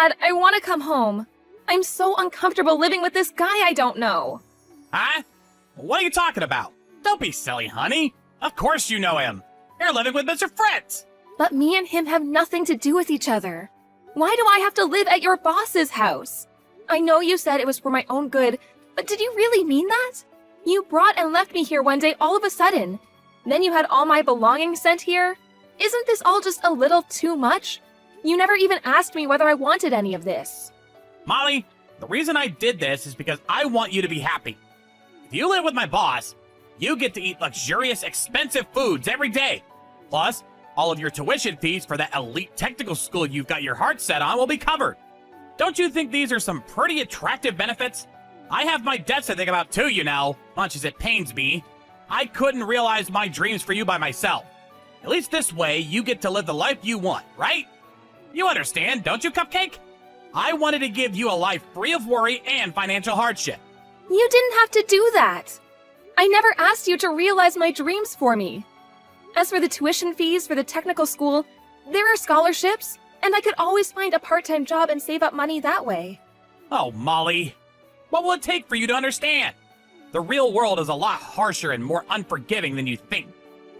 Dad, I want to come home. I'm so uncomfortable living with this guy I don't know. Huh? What are you talking about? Don't be silly, honey. Of course you know him. You're living with Mr. Fritz. But me and him have nothing to do with each other. Why do I have to live at your boss's house? I know you said it was for my own good, but did you really mean that? You brought and left me here one day all of a sudden. Then you had all my belongings sent here? Isn't this all just a little too much? You never even asked me whether I wanted any of this. Molly, the reason I did this is because I want you to be happy. If you live with my boss, you get to eat luxurious, expensive foods every day. Plus, all of your tuition fees for that elite technical school you've got your heart set on will be covered. Don't you think these are some pretty attractive benefits? I have my debts to think about too, you know, much as it pains me. I couldn't realize my dreams for you by myself. At least this way, you get to live the life you want, right? You understand, don't you, Cupcake? I wanted to give you a life free of worry and financial hardship. You didn't have to do that. I never asked you to realize my dreams for me. As for the tuition fees for the technical school, there are scholarships, and I could always find a part-time job and save up money that way. Oh, Molly. What will it take for you to understand? The real world is a lot harsher and more unforgiving than you think.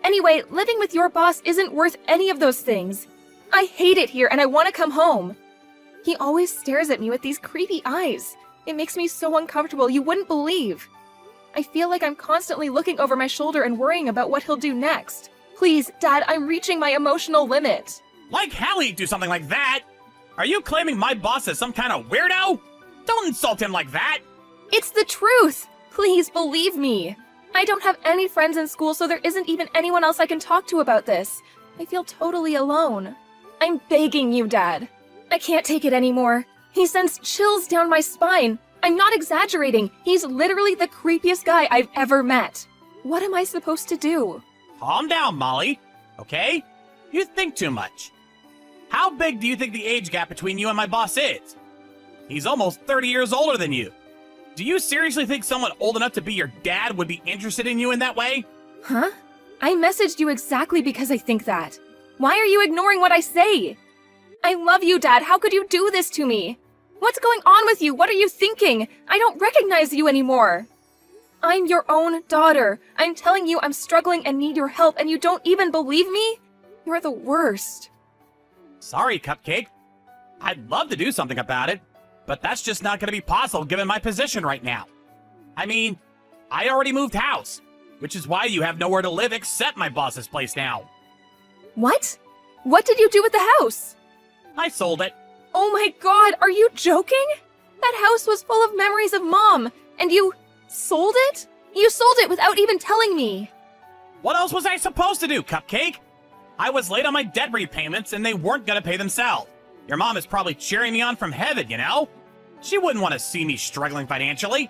Anyway, living with your boss isn't worth any of those things. I hate it here and I want to come home. He always stares at me with these creepy eyes. It makes me so uncomfortable you wouldn't believe. I feel like I'm constantly looking over my shoulder and worrying about what he'll do next. Please, Dad, I'm reaching my emotional limit. Like hell he'd do something like that. Are you claiming my boss is some kind of weirdo? Don't insult him like that. It's the truth. Please believe me. I don't have any friends in school, so there isn't even anyone else I can talk to about this. I feel totally alone. I'm begging you, Dad. I can't take it anymore. He sends chills down my spine. I'm not exaggerating. He's literally the creepiest guy I've ever met. What am I supposed to do? Calm down, Molly. Okay? You think too much. How big do you think the age gap between you and my boss is? He's almost 30 years older than you. Do you seriously think someone old enough to be your dad would be interested in you in that way? Huh? I messaged you exactly because I think that. Why are you ignoring what I say? I love you, Dad. How could you do this to me? What's going on with you? What are you thinking? I don't recognize you anymore. I'm your own daughter. I'm telling you I'm struggling and need your help, and you don't even believe me? You're the worst. Sorry, Cupcake. I'd love to do something about it, but that's just not going to be possible given my position right now. I mean, I already moved house, which is why you have nowhere to live except my boss's place now. What? What did you do with the house? I sold it. Oh my God, are you joking? That house was full of memories of Mom, and you sold it? You sold it without even telling me. What else was I supposed to do, Cupcake? I was late on my debt repayments and they weren't going to pay themselves. Your mom is probably cheering me on from heaven, you know? She wouldn't want to see me struggling financially.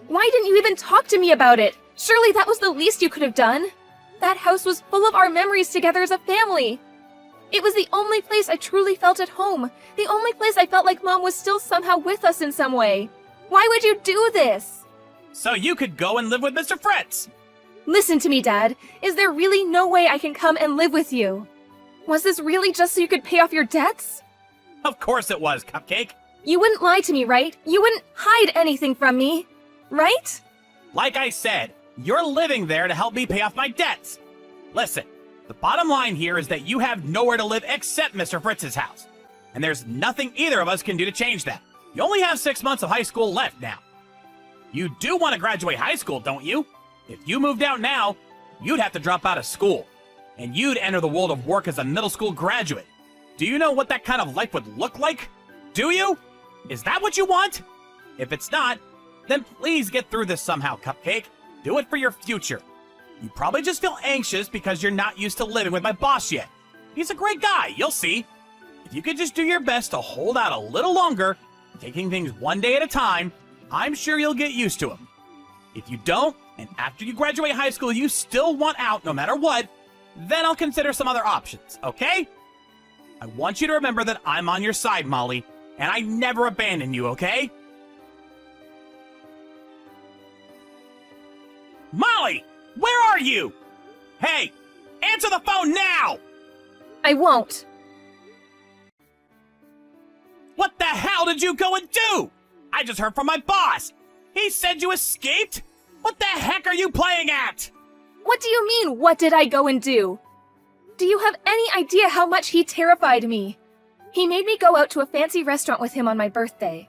Why didn't you even talk to me about it? Surely that was the least you could have done. That house was full of our memories together as a family. It was the only place I truly felt at home. The only place I felt like Mom was still somehow with us in some way. Why would you do this? So you could go and live with Mr. Fritz. Listen to me, Dad. Is there really no way I can come and live with you? Was this really just so you could pay off your debts? Of course it was, Cupcake. You wouldn't lie to me, right? You wouldn't hide anything from me, right? Like I said, you're living there to help me pay off my debts. Listen, the bottom line here is that you have nowhere to live except Mr. Fritz's house. And there's nothing either of us can do to change that. You only have 6 months of high school left now. You do want to graduate high school, don't you? If you moved out now, you'd have to drop out of school. And you'd enter the world of work as a middle school graduate. Do you know what that kind of life would look like? Do you? Is that what you want? If it's not, then please get through this somehow, Cupcake. Do it for your future. You probably just feel anxious because you're not used to living with my boss yet. He's a great guy, you'll see. If you could just do your best to hold out a little longer, taking things one day at a time, I'm sure you'll get used to him. If you don't, and after you graduate high school you still want out no matter what, then I'll consider some other options, okay? I want you to remember that I'm on your side, Molly, and I never abandon you, okay? Molly! Where are you? Hey! Answer the phone now! I won't. What the did you go and do? I just heard from my boss. He said you escaped? What the heck are you playing at? What do you mean, what did I go and do? Do you have any idea how much he terrified me? He made me go out to a fancy restaurant with him on my birthday.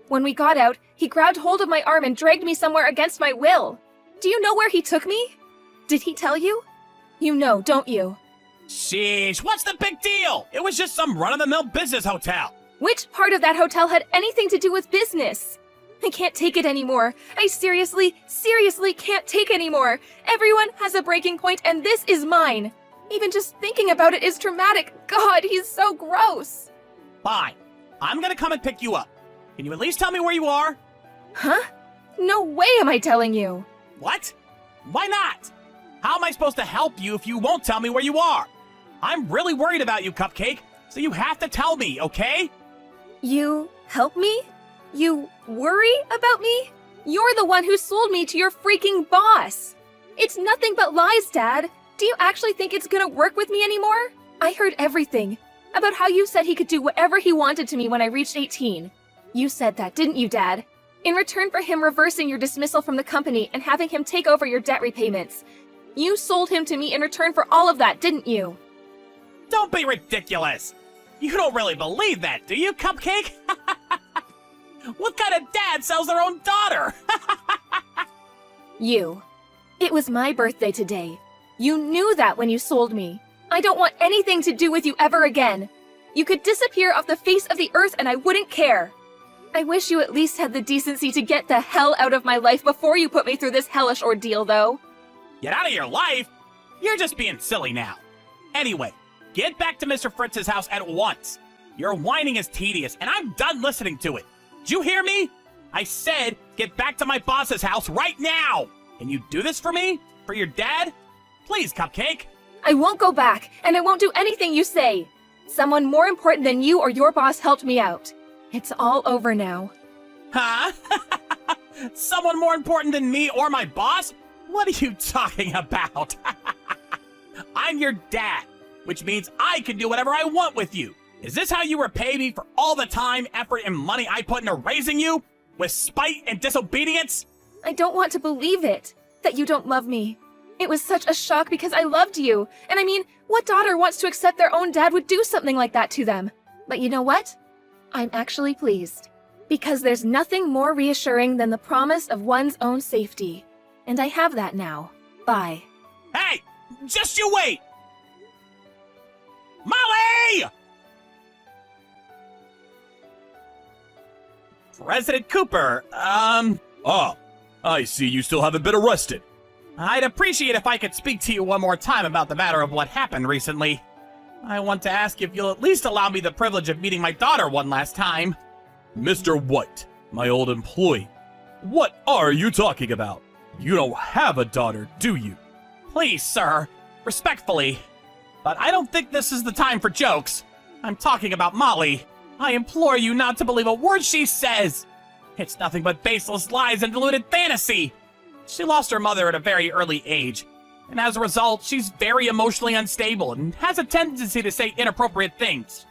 When we got out, he grabbed hold of my arm and dragged me somewhere against my will. Do you know where he took me? Did he tell you? You know, don't you? Sheesh, what's the big deal? It was just some run-of-the-mill business hotel. Which part of that hotel had anything to do with business? I can't take it anymore. I seriously can't take anymore. Everyone has a breaking point, and this is mine. Even just thinking about it is traumatic. God, he's so gross. Fine. I'm gonna come and pick you up. Can you at least tell me where you are? Huh? No way am I telling you. What? Why not? How am I supposed to help you if you won't tell me where you are? I'm really worried about you, Cupcake, so you have to tell me, okay? You help me? You worry about me? You're the one who sold me to your freaking boss. It's nothing but lies, Dad. Do you actually think it's gonna work with me anymore? I heard everything about how you said he could do whatever he wanted to me when I reached 18. You said that, didn't you, Dad? In return for him reversing your dismissal from the company and having him take over your debt repayments. You sold him to me in return for all of that, didn't you? Don't be ridiculous. You don't really believe that, do you, Cupcake? What kind of dad sells their own daughter? You. It was my birthday today. You knew that when you sold me. I don't want anything to do with you ever again. You could disappear off the face of the earth and I wouldn't care. I wish you at least had the decency to get the hell out of my life before you put me through this hellish ordeal, though. Get out of your life? You're just being silly now. Anyway, get back to Mr. Fritz's house at once. Your whining is tedious, and I'm done listening to it. Did you hear me? I said get back to my boss's house right now. Can you do this for me? For your dad? Please, Cupcake. I won't go back, and I won't do anything you say. Someone more important than you or your boss helped me out. It's all over now. Huh? Someone more important than me or my boss? What are you talking about? I'm your dad, which means I can do whatever I want with you. Is this how you repay me for all the time, effort, and money I put into raising you? With spite and disobedience? I don't want to believe it, that you don't love me. It was such a shock because I loved you. And I mean, what daughter wants to accept their own dad would do something like that to them? But you know what? I'm actually pleased. Because there's nothing more reassuring than the promise of one's own safety. And I have that now. Bye. Hey! Just you wait! Molly! President Cooper, Oh, I see you still haven't been arrested. I'd appreciate if I could speak to you one more time about the matter of what happened recently. I want to ask if you'll at least allow me the privilege of meeting my daughter one last time. Mr. White, my old employee, what are you talking about? You don't have a daughter, do you? Please, sir, respectfully. But I don't think this is the time for jokes. I'm talking about Molly. I implore you not to believe a word she says. It's nothing but baseless lies and deluded fantasy. She lost her mother at a very early age, and as a result, she's very emotionally unstable and has a tendency to say inappropriate things.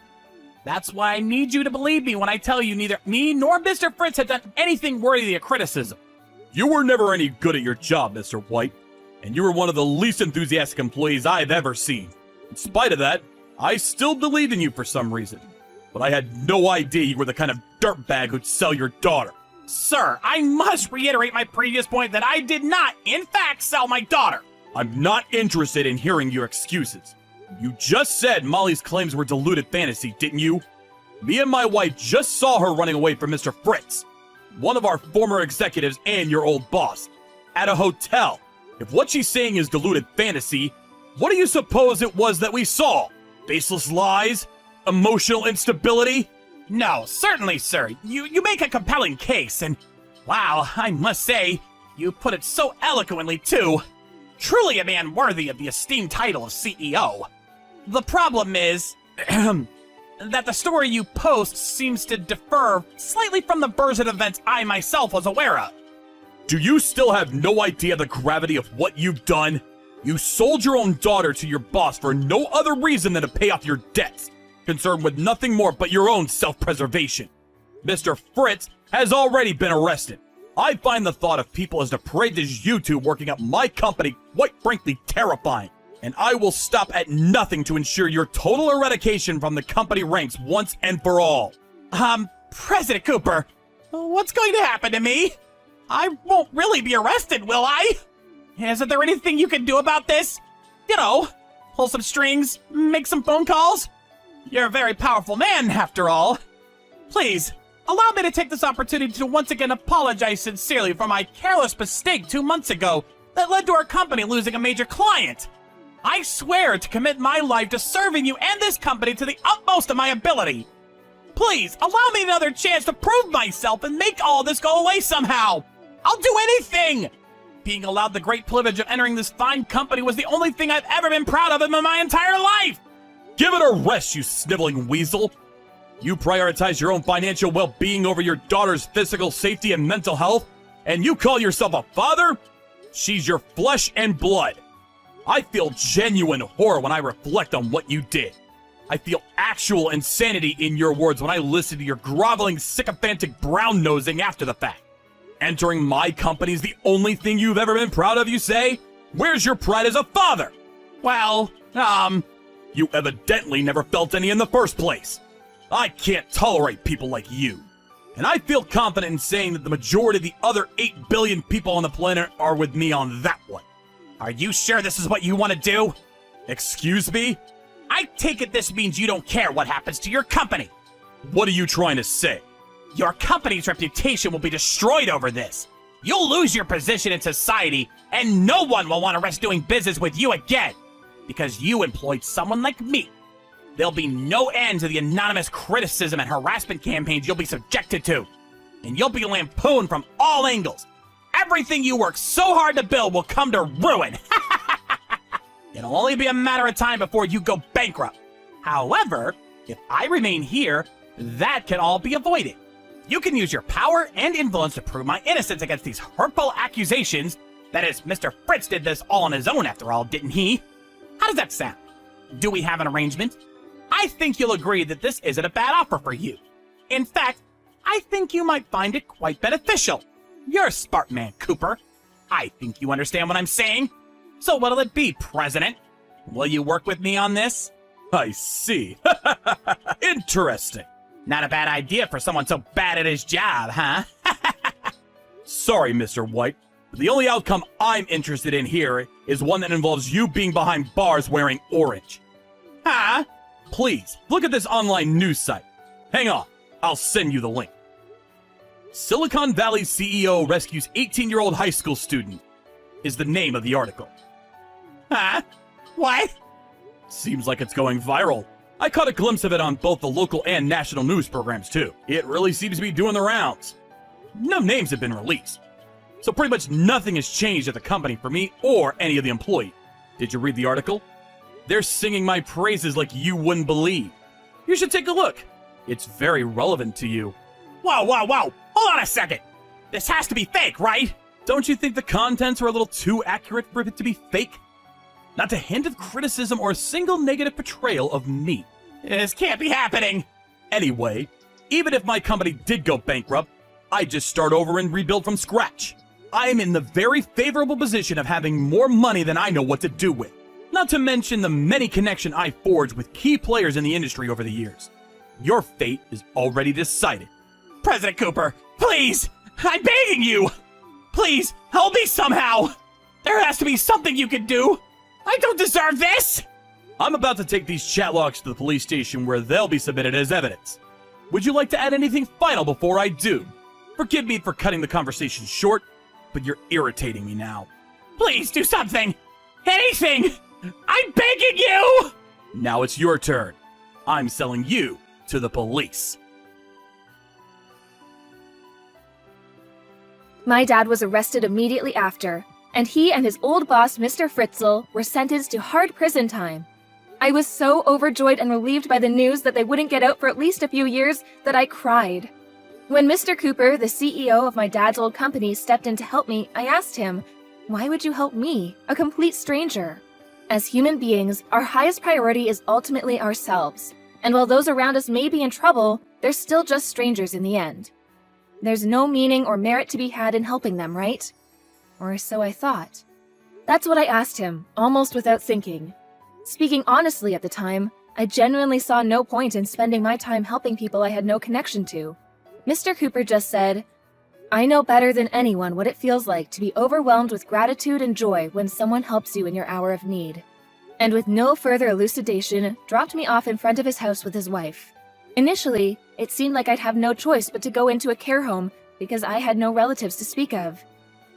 That's why I need you to believe me when I tell you neither me nor Mr. Fritz had done anything worthy of criticism. You were never any good at your job, Mr. White, and you were one of the least enthusiastic employees I've ever seen. In spite of that, I still believed in you for some reason. But I had no idea you were the kind of dirtbag who'd sell your daughter. Sir, I must reiterate my previous point that I did not, in fact, sell my daughter. I'm not interested in hearing your excuses. You just said Molly's claims were deluded fantasy, didn't you? Me and my wife just saw her running away from Mr. Fritz, one of our former executives and your old boss, at a hotel. If what she's saying is deluded fantasy, what do you suppose it was that we saw? Baseless lies? Emotional instability? No, certainly, sir. You make a compelling case, and wow, I must say, you put it so eloquently, too. Truly a man worthy of the esteemed title of CEO. The problem is that the story you post seems to differ slightly from the version of events I myself was aware of. Do you still have no idea the gravity of what you've done? You sold your own daughter to your boss for no other reason than to pay off your debts, concerned with nothing more but your own self-preservation. Mr. Fritz has already been arrested. I find the thought of people as depraved as you two working at my company quite frankly terrifying, and I will stop at nothing to ensure your total eradication from the company ranks once and for all. President Cooper, what's going to happen to me? I won't really be arrested, will I? Isn't there anything you can do about this? You know, pull some strings, make some phone calls? You're a very powerful man, after all. Please, allow me to take this opportunity to once again apologize sincerely for my careless mistake 2 months ago that led to our company losing a major client. I swear to commit my life to serving you and this company to the utmost of my ability. Please, allow me another chance to prove myself and make all this go away somehow. I'll do anything! Being allowed the great privilege of entering this fine company was the only thing I've ever been proud of in my entire life! Give it a rest, you sniveling weasel! You prioritize your own financial well-being over your daughter's physical safety and mental health, and you call yourself a father? She's your flesh and blood. I feel genuine horror when I reflect on what you did. I feel actual insanity in your words when I listen to your groveling, sycophantic brown-nosing after the fact. Entering my company is the only thing you've ever been proud of, you say? Where's your pride as a father? Well, You evidently never felt any in the first place. I can't tolerate people like you. And I feel confident in saying that the majority of the other 8 billion people on the planet are with me on that one. Are you sure this is what you want to do? Excuse me? I take it this means you don't care what happens to your company. What are you trying to say? Your company's reputation will be destroyed over this. You'll lose your position in society, and no one will want to risk doing business with you again. Because you employed someone like me. There'll be no end to the anonymous criticism and harassment campaigns you'll be subjected to. And you'll be lampooned from all angles. Everything you worked so hard to build will come to ruin. It'll only be a matter of time before you go bankrupt. However, if I remain here, that can all be avoided. You can use your power and influence to prove my innocence against these hurtful accusations. That is, Mr. Fritz did this all on his own after all, didn't he? How does that sound? Do we have an arrangement? I think you'll agree that this isn't a bad offer for you. In fact, I think you might find it quite beneficial. You're a smart man, Cooper. I think you understand what I'm saying. So what'll it be, President? Will you work with me on this? I see. Interesting. Not a bad idea for someone so bad at his job, huh? Sorry, Mr. White, but the only outcome I'm interested in here is one that involves you being behind bars wearing orange. Huh? Please, look at this online news site. Hang on, I'll send you the link. Silicon Valley CEO rescues 18-year-old high school student is the name of the article. Huh? What? Seems like it's going viral. I caught a glimpse of it on both the local and national news programs too. It really seems to be doing the rounds. No names have been released. So pretty much nothing has changed at the company for me or any of the employees. Did you read the article? They're singing my praises like you wouldn't believe. You should take a look. It's very relevant to you. Whoa, whoa, whoa! Hold on a second! This has to be fake, right? Don't you think the contents are a little too accurate for it to be fake? Not to hint of criticism or a single negative portrayal of me. This can't be happening! Anyway, even if my company did go bankrupt, I'd just start over and rebuild from scratch. I am in the very favorable position of having more money than I know what to do with. Not to mention the many connections I forged with key players in the industry over the years. Your fate is already decided. President Cooper, please! I'm begging you! Please, help me somehow! There has to be something you can do! I don't deserve this! I'm about to take these chat logs to the police station where they'll be submitted as evidence. Would you like to add anything final before I do? Forgive me for cutting the conversation short, but you're irritating me now. Please do something! Anything! I'm begging you! Now it's your turn. I'm selling you to the police. My dad was arrested immediately after, and he and his old boss, Mr. Fritzl, were sentenced to hard prison time. I was so overjoyed and relieved by the news that they wouldn't get out for at least a few years that I cried. When Mr. Cooper, the CEO of my dad's old company, stepped in to help me, I asked him, "Why would you help me, a complete stranger?" As human beings, our highest priority is ultimately ourselves. And while those around us may be in trouble, they're still just strangers in the end. There's no meaning or merit to be had in helping them, right? Or so I thought. That's what I asked him, almost without thinking. Speaking honestly at the time, I genuinely saw no point in spending my time helping people I had no connection to. Mr. Cooper just said, "I know better than anyone what it feels like to be overwhelmed with gratitude and joy when someone helps you in your hour of need." And with no further elucidation, dropped me off in front of his house with his wife. Initially, it seemed like I'd have no choice but to go into a care home because I had no relatives to speak of.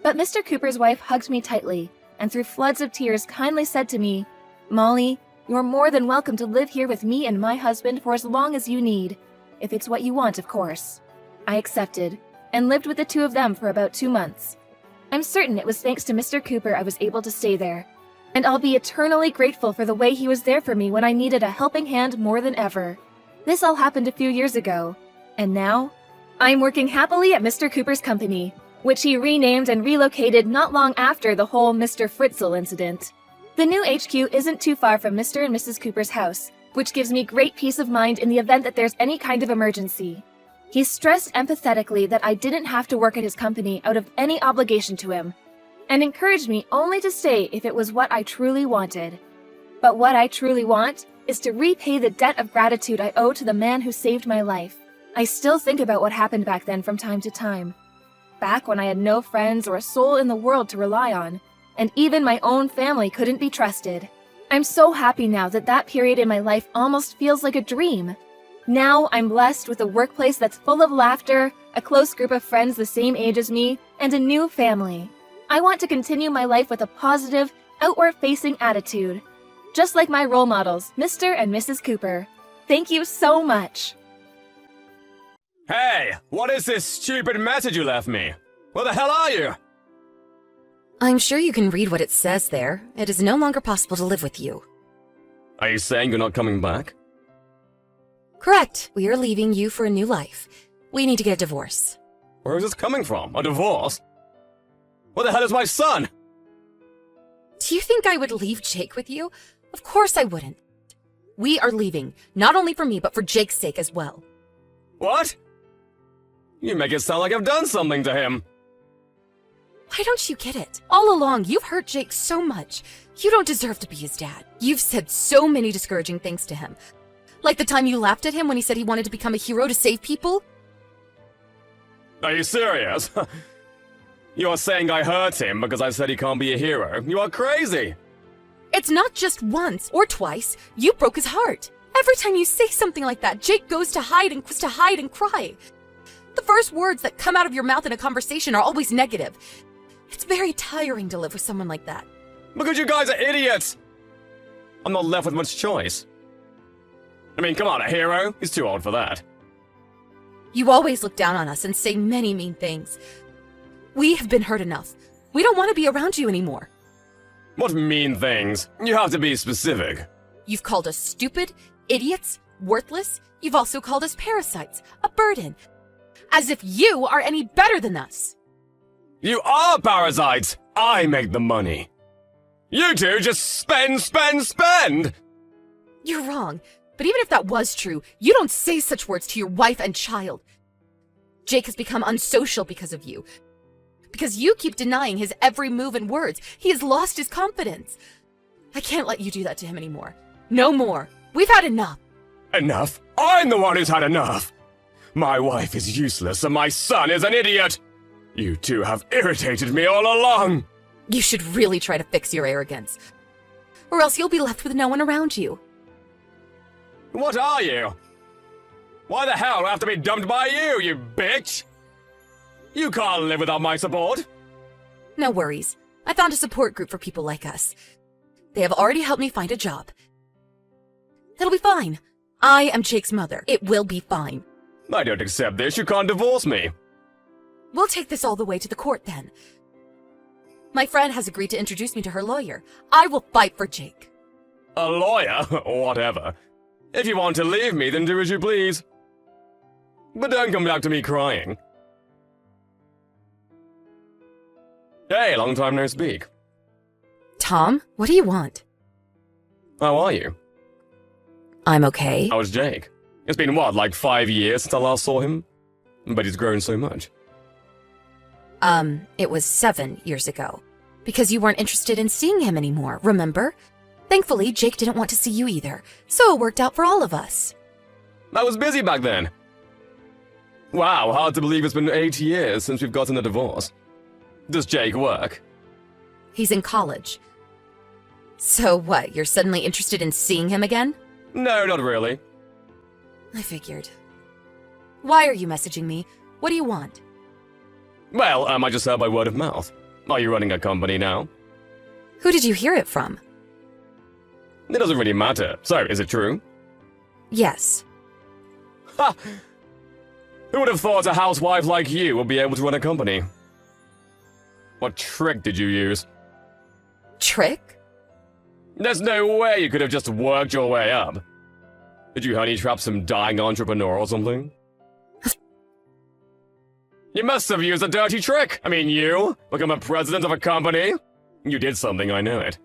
But Mr. Cooper's wife hugged me tightly, and through floods of tears kindly said to me, "Molly, you're more than welcome to live here with me and my husband for as long as you need, if it's what you want, of course." I accepted, and lived with the two of them for about 2 months. I'm certain it was thanks to Mr. Cooper I was able to stay there, and I'll be eternally grateful for the way he was there for me when I needed a helping hand more than ever. This all happened a few years ago, and now, I'm working happily at Mr. Cooper's company, which he renamed and relocated not long after the whole Mr. Fritzl incident. The new HQ isn't too far from Mr. and Mrs. Cooper's house, which gives me great peace of mind in the event that there's any kind of emergency. He stressed empathetically that I didn't have to work at his company out of any obligation to him, and encouraged me only to stay if it was what I truly wanted. But what I truly want is to repay the debt of gratitude I owe to the man who saved my life. I still think about what happened back then from time to time. Back when I had no friends or a soul in the world to rely on, and even my own family couldn't be trusted. I'm so happy now that that period in my life almost feels like a dream. Now I'm blessed with a workplace that's full of laughter, a close group of friends the same age as me, and a new family. I want to continue my life with a positive, outward-facing attitude. Just like my role models, Mr. and Mrs. Cooper. Thank you so much. Hey, what is this stupid message you left me? Where the hell are you? I'm sure you can read what it says there. It is no longer possible to live with you. Are you saying you're not coming back? Correct. We are leaving you for a new life. We need to get a divorce. Where is this coming from? A divorce? Where the hell is my son? Do you think I would leave Jake with you? Of course I wouldn't. We are leaving, not only for me, but for Jake's sake as well. What? You make it sound like I've done something to him. Why don't you get it? All along, you've hurt Jake so much. You don't deserve to be his dad. You've said so many discouraging things to him. Like the time you laughed at him when he said he wanted to become a hero to save people? Are you serious? You are saying I hurt him because I said he can't be a hero? You are crazy! It's not just once or twice. You broke his heart. Every time you say something like that, Jake goes to hide and cry. The first words that come out of your mouth in a conversation are always negative. It's very tiring to live with someone like that. Because you guys are idiots! I'm not left with much choice. I mean, come on, a hero? He's too old for that. You always look down on us and say many mean things. We have been hurt enough. We don't want to be around you anymore. What mean things? You have to be specific. You've called us stupid, idiots, worthless. You've also called us parasites, a burden. As if you are any better than us. You are parasites! I make the money. You two just spend! You're wrong. But even if that was true, you don't say such words to your wife and child. Jake has become unsocial because of you. Because you keep denying his every move and words. He has lost his confidence. I can't let you do that to him anymore. No more. We've had enough. Enough? I'm the one who's had enough! My wife is useless and my son is an idiot! You two have irritated me all along! You should really try to fix your arrogance. Or else you'll be left with no one around you. What are you? Why the hell do I have to be dumped by you, you bitch? You can't live without my support. No worries. I found a support group for people like us. They have already helped me find a job. It'll be fine. I am Jake's mother. It will be fine. I don't accept this. You can't divorce me. We'll take this all the way to the court then. My friend has agreed to introduce me to her lawyer. I will fight for Jake. A lawyer? Whatever. If you want to leave me, then do as you please. But don't come back to me crying. Hey, long time no speak. Tom, what do you want? How are you? I'm okay. How's Jake? It's been what, like 5 years since I last saw him? But he's grown so much. It was 7 years ago. Because you weren't interested in seeing him anymore, remember? Thankfully, Jake didn't want to see you either, so it worked out for all of us. I was busy back then. Wow, hard to believe it's been 8 years since we've gotten a divorce. Does Jake work? He's in college. So what, you're suddenly interested in seeing him again? No, not really. I figured. Why are you messaging me? What do you want? Well, I just heard by word of mouth. Are you running a company now? Who did you hear it from? It doesn't really matter. So, is it true? Yes. Ha! Who would have thought a housewife like you would be able to run a company? What trick did you use? Trick? There's no way you could have just worked your way up. Did you honey trap some dying entrepreneur or something? You must have used a dirty trick. I mean, you become a president of a company. You did something, I know it.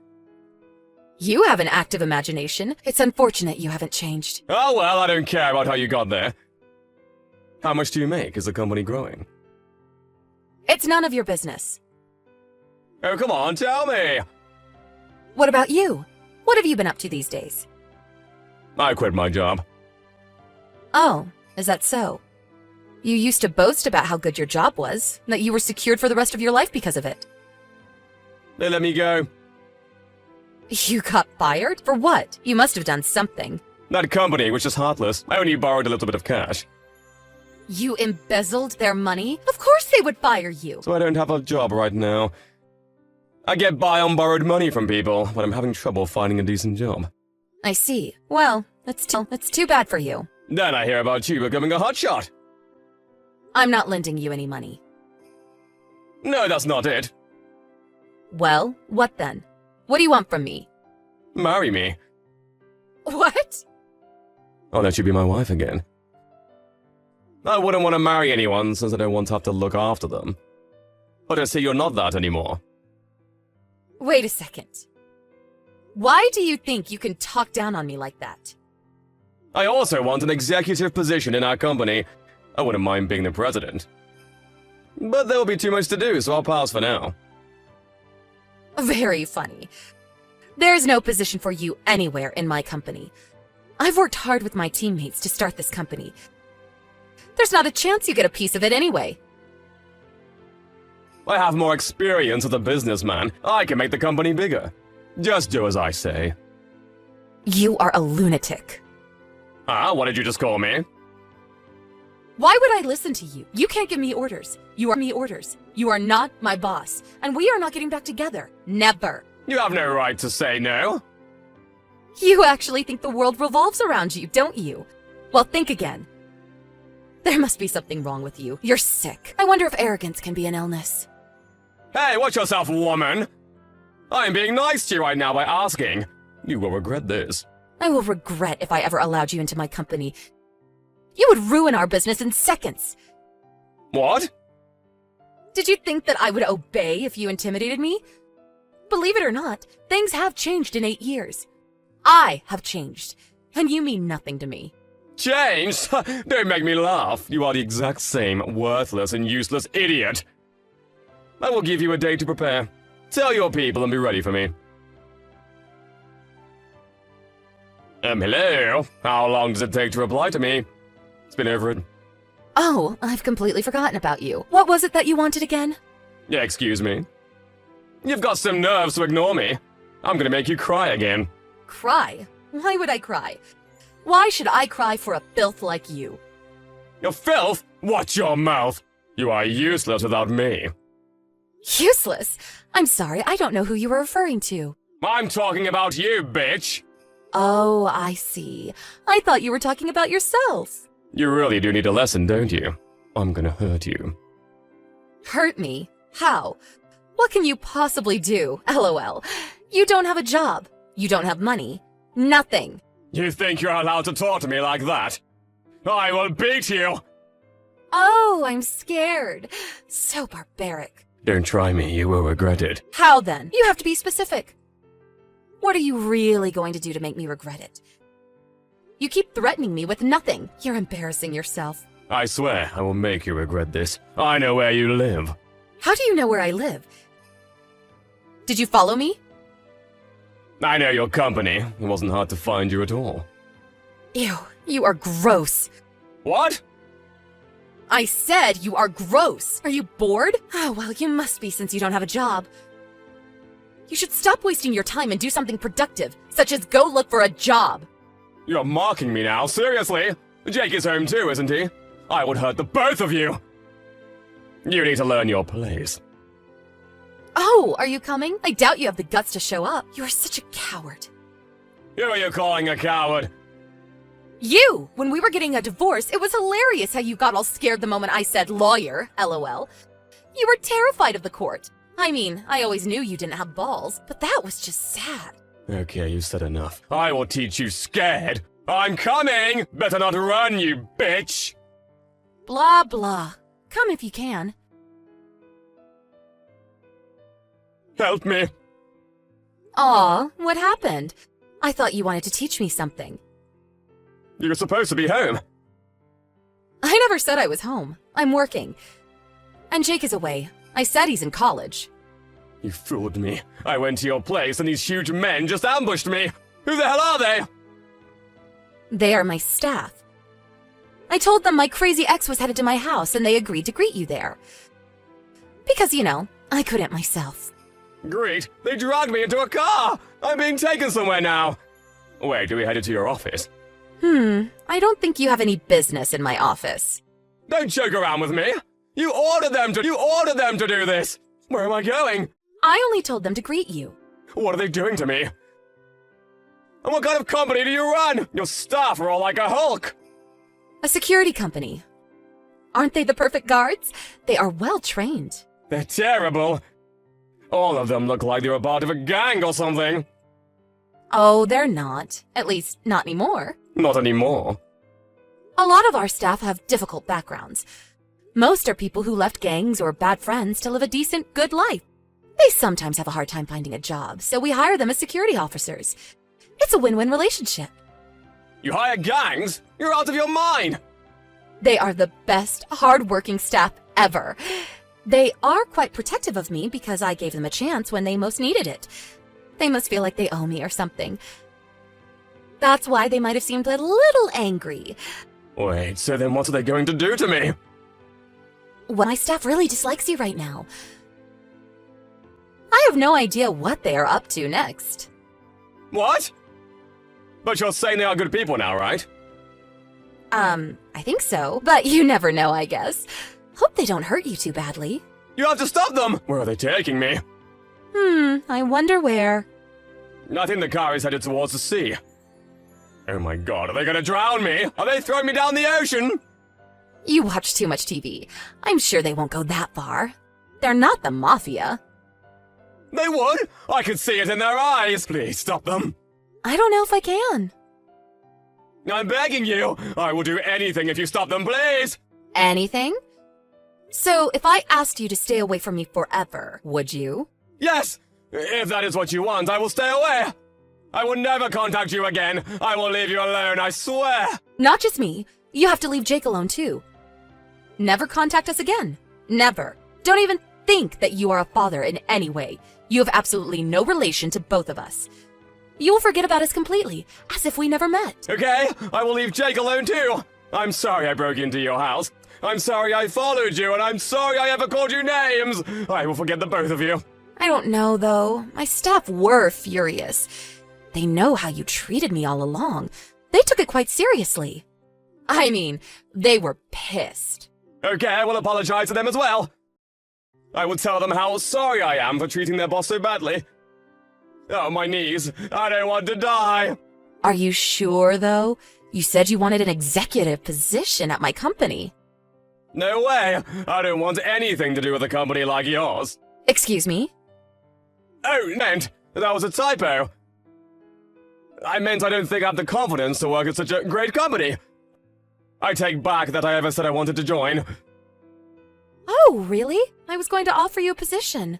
You have an active imagination. It's unfortunate you haven't changed. Oh well, I don't care about how you got there. How much do you make? Is the company growing? It's none of your business. Oh, come on, tell me! What about you? What have you been up to these days? I quit my job. Oh, is that so? You used to boast about how good your job was, that you were secured for the rest of your life because of it. They let me go. You got fired? For what? You must have done something. That company was just heartless. I only borrowed a little bit of cash. You embezzled their money? Of course they would fire you. So I don't have a job right now. I get by on borrowed money from people, but I'm having trouble finding a decent job. I see. Well, that's too bad for you. Then I hear about you becoming a hotshot. I'm not lending you any money. No, that's not it. Well, what then? What do you want from me? Marry me. What? I'll let you be my wife again. I wouldn't want to marry anyone since I don't want to have to look after them. But I see you're not that anymore. Wait a second. Why do you think you can talk down on me like that? I also want an executive position in our company. I wouldn't mind being the president. But there will be too much to do, so I'll pass for now. Very funny. There is no position for you anywhere in my company. I've worked hard with my teammates to start this company. There's not a chance you get a piece of it anyway. I have more experience as a businessman. I can make the company bigger. Just do as I say. You are a lunatic. Ah, what did you just call me? Why would I listen to you? You can't give me orders. You are not my boss. And we are not getting back together. Never. You have no right to say no. You actually think the world revolves around you, don't you? Well, think again. There must be something wrong with you. You're sick. I wonder if arrogance can be an illness. Hey, watch yourself, woman! I'm being nice to you right now by asking. You will regret this. I will regret if I ever allowed you into my company. You would ruin our business in seconds. What? Did you think that I would obey if you intimidated me? Believe it or not, things have changed in 8 years. I have changed, and you mean nothing to me. Changed? Don't make me laugh. You are the exact same worthless and useless idiot. I will give you a day to prepare. Tell your people and be ready for me. Hello? How long does it take to reply to me? It's been over it. Oh, I've completely forgotten about you. What was it that you wanted again? Yeah, excuse me. You've got some nerves to ignore me. I'm gonna make you cry again. Cry? Why would I cry? Why should I cry for a filth like you? You filth? Watch your mouth. You are useless without me. Useless? I'm sorry, I don't know who you were referring to. I'm talking about you, bitch. Oh, I see. I thought you were talking about yourself. You really do need a lesson, don't you? I'm gonna hurt you. Hurt me? How? What can you possibly do? LOL. You don't have a job. You don't have money. Nothing. You think you're allowed to talk to me like that? I will beat you! Oh, I'm scared. So barbaric. Don't try me, you will regret it. How then? You have to be specific. What are you really going to do to make me regret it? You keep threatening me with nothing. You're embarrassing yourself. I swear I will make you regret this. I know where you live. How do you know where I live? Did you follow me? I know your company. It wasn't hard to find you at all. Ew, you are gross. What? I said you are gross. Are you bored? Oh, well, you must be since you don't have a job. You should stop wasting your time and do something productive, such as go look for a job. You're mocking me now, seriously? Jake is home too, isn't he? I would hurt the both of you. You need to learn your place. Oh, are you coming? I doubt you have the guts to show up. You are such a coward. Who are you calling a coward? You! When we were getting a divorce, it was hilarious how you got all scared the moment I said lawyer, LOL. You were terrified of the court. I mean, I always knew you didn't have balls, but that was just sad. Okay, you said enough. I will teach you scared. I'm coming! Better not run, you bitch! Blah, blah. Come if you can. Help me. Aw, what happened? I thought you wanted to teach me something. You're supposed to be home. I never said I was home. I'm working. And Jake is away. I said he's in college. You fooled me. I went to your place and these huge men just ambushed me. Who the hell are they? They are my staff. I told them my crazy ex was headed to my house and they agreed to greet you there. Because, you know, I couldn't myself. Great. They dragged me into a car. I'm being taken somewhere now. Wait, are we headed to your office? I don't think you have any business in my office. Don't joke around with me. You ordered them to do this. Where am I going? I only told them to greet you. What are they doing to me? And what kind of company do you run? Your staff are all like a Hulk. A security company. Aren't they the perfect guards? They are well trained. They're terrible. All of them look like they're a part of a gang or something. Oh, they're not. At least, not anymore. Not anymore. A lot of our staff have difficult backgrounds. Most are people who left gangs or bad friends to live a decent, good life. They sometimes have a hard time finding a job, so we hire them as security officers. It's a win-win relationship. You hire gangs? You're out of your mind. They are the best, hard-working staff ever. They are quite protective of me because I gave them a chance when they most needed it. They must feel like they owe me or something. That's why they might have seemed a little angry. Wait, so then what are they going to do to me? Well, my staff really dislikes you right now. I have no idea what they are up to next. What? But you're saying they are good people now, right? I think so, but you never know, I guess. Hope they don't hurt you too badly. You have to stop them! Where are they taking me? I wonder where. I think the car is headed towards the sea. Oh my god, are they gonna drown me? Are they throwing me down the ocean? You watch too much TV. I'm sure they won't go that far. They're not the mafia. They would! I could see it in their eyes! Please stop them! I don't know if I can. I'm begging you! I will do anything if you stop them, please! Anything? So, if I asked you to stay away from me forever, would you? Yes! If that is what you want, I will stay away! I will never contact you again! I will leave you alone, I swear! Not just me. You have to leave Jake alone, too. Never contact us again. Never. Don't even think that you are a father in any way. You have absolutely no relation to both of us. You will forget about us completely, as if we never met. Okay, I will leave Jake alone too! I'm sorry I broke into your house. I'm sorry I followed you, and I'm sorry I ever called you names! I will forget the both of you. I don't know, though. My staff were furious. They know how you treated me all along. They took it quite seriously. I mean, they were pissed. Okay, I will apologize to them as well. I will tell them how sorry I am for treating their boss so badly. Oh, my knees. I don't want to die. Are you sure, though? You said you wanted an executive position at my company. No way. I don't want anything to do with a company like yours. Excuse me? Oh, meant. That was a typo. I meant I don't think I have the confidence to work at such a great company. I take back that I ever said I wanted to join. Oh, really? I was going to offer you a position.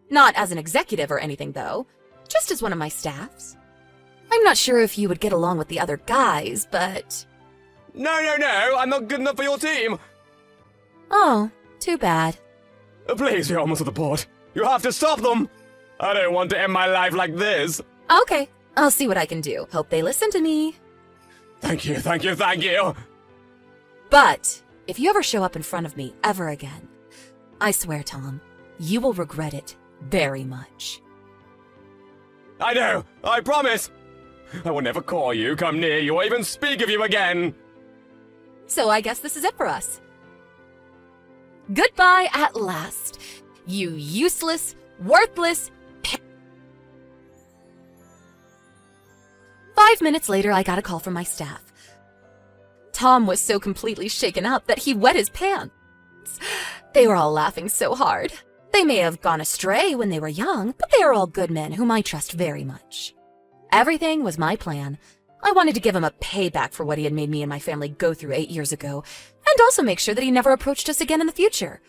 Not as an executive or anything, though. Just as one of my staffs. I'm not sure if you would get along with the other guys, but... No, I'm not good enough for your team. Oh, too bad. Please, you're almost to the port. You have to stop them. I don't want to end my life like this. Okay, I'll see what I can do. Hope they listen to me. Thank you. But if you ever show up in front of me ever again, I swear, Tom, you will regret it very much. I know, I promise. I will never call you, come near you, or even speak of you again. So I guess this is it for us. Goodbye at last, you useless, worthless... 5 minutes later, I got a call from my staff. Tom was so completely shaken up that he wet his pants. They were all laughing so hard. They may have gone astray when they were young, but they are all good men whom I trust very much. Everything was my plan. I wanted to give him a payback for what he had made me and my family go through 8 years ago, and also make sure that he never approached us again in the future.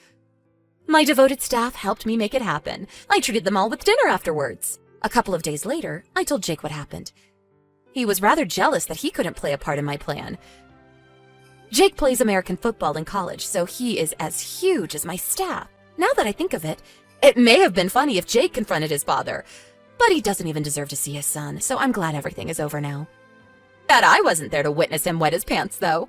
My devoted staff helped me make it happen. I treated them all with dinner afterwards. A couple of days later, I told Jake what happened. He was rather jealous that he couldn't play a part in my plan. Jake plays American football in college, so he is as huge as my staff. Now that I think of it, it may have been funny if Jake confronted his father, but he doesn't even deserve to see his son, so I'm glad everything is over now. That I wasn't there to witness him wet his pants, though.